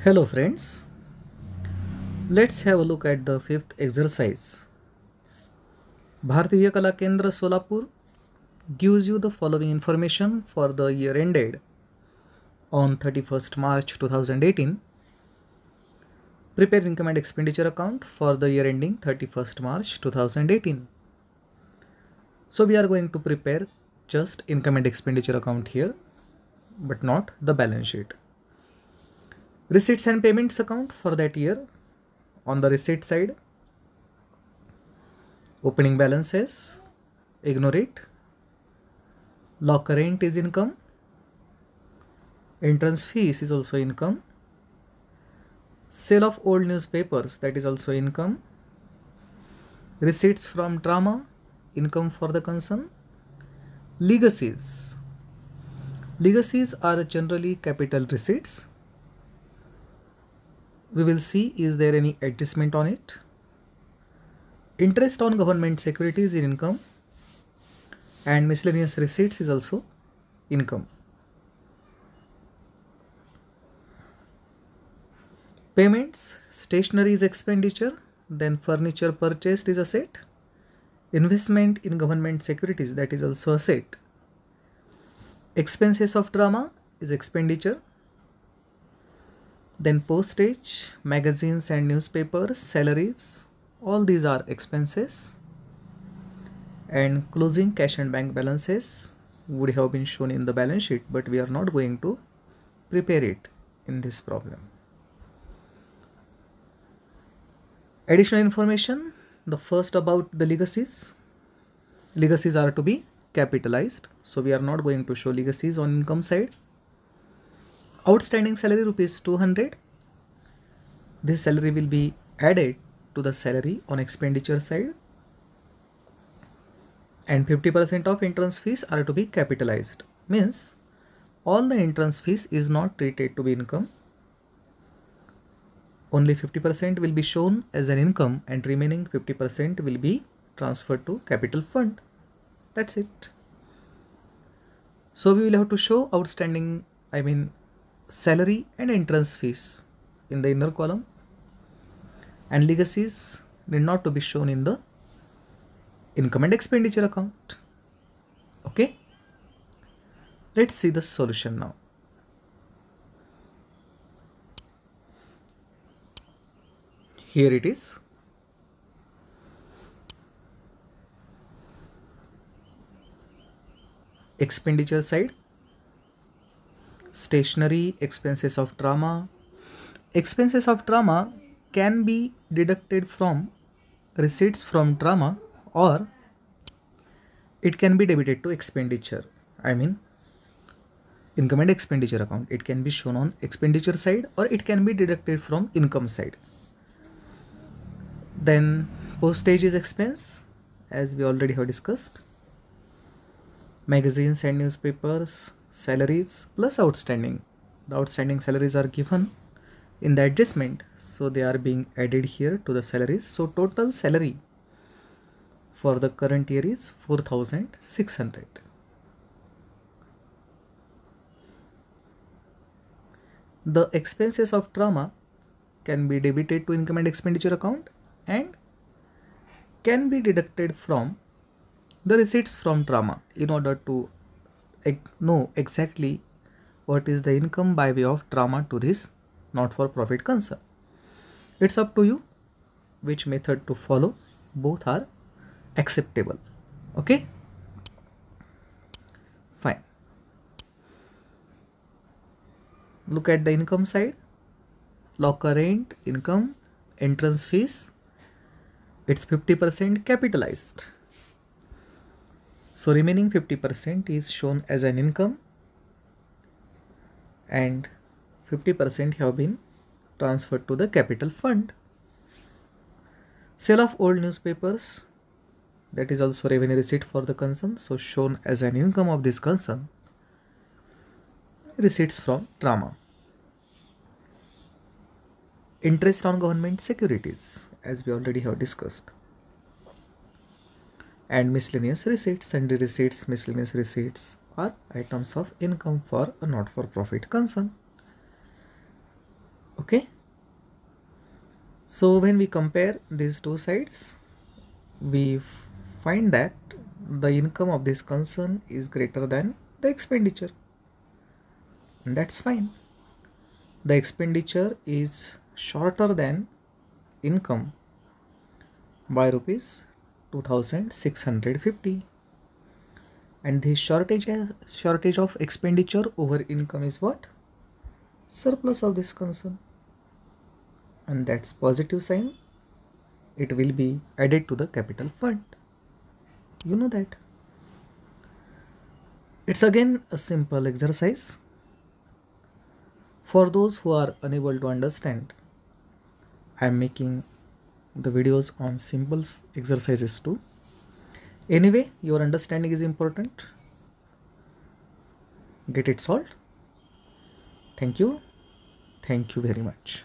Hello friends, let's have a look at the fifth exercise. Bharatiya Kala Kendra Solapur gives you the following information for the year ended on 31st March 2018. Prepare income and expenditure account for the year ending 31st March 2018. So we are going to prepare just income and expenditure account here, but not the balance sheet. Receipts and payments account for that year. On the receipt side, opening balances, ignore it. Locker rent is income. Entrance fees is also income. Sale of old newspapers, that is also income. Receipts from drama, income for the concern. Legacies. Legacies are generally capital receipts. We will see is there any adjustment on it. Interest on government securities is income, and miscellaneous receipts is also income. Payments, stationery is expenditure, then furniture purchased is asset. Investment in government securities, that is also asset. Expenses of drama is expenditure. Then postage, magazines and newspapers, salaries, all these are expenses. And closing cash and bank balances would have been shown in the balance sheet, but we are not going to prepare it in this problem. Additional information, the first about the legacies. Legacies are to be capitalized, so we are not going to show legacies on income side. Outstanding salary rupees 200. This salary will be added to the salary on expenditure side, and 50% of entrance fees are to be capitalized. Means all the entrance fees is not treated to be income. Only 50% will be shown as an income, and remaining 50% will be transferred to capital fund. That's it. So we will have to show outstanding, salary and entrance fees in the inner column, and legacies need not to be shown in the income and expenditure account. Okay, let's see the solution now. Here it is. Expenditure side, stationery, expenses of drama. Expenses of drama can be deducted from receipts from drama, or it can be debited to expenditure. Income and expenditure account. It can be shown on expenditure side, or it can be deducted from income side. Then postage is expense, as we already have discussed. Magazines and newspapers, salaries plus outstanding. The outstanding salaries are given in the adjustment, so they are being added here to the salaries. So total salary for the current year is 4,600. The expenses of drama can be debited to income and expenditure account, and can be deducted from the receipts from drama in order to know exactly what is the income by way of drama to this not-for-profit concern. It's up to you which method to follow. Both are acceptable. Okay, fine. Look at the income side. Locker rent, income. Entrance fees, it's 50% capitalized. So remaining 50% is shown as an income, and 50% have been transferred to the capital fund. Sale of old newspapers, that is also revenue receipt for the concern, so shown as an income of this concern. Receipts from drama. Interest on government securities, as we already have discussed. And miscellaneous receipts, sundry receipts, miscellaneous receipts are items of income for a not-for-profit concern. Okay. Okay. So when we compare these two sides, we find that the income of this concern is greater than the expenditure, and that's fine. The expenditure is shorter than income by rupees 2650, and the shortage of expenditure over income is what? Surplus of this concern, and that's positive sign. It will be added to the capital fund. You know that. It's again a simple exercise. For those who are unable to understand, I am making the videos on simple exercises too. Anyway, your understanding is important. Get it solved. Thank you. Thank you very much.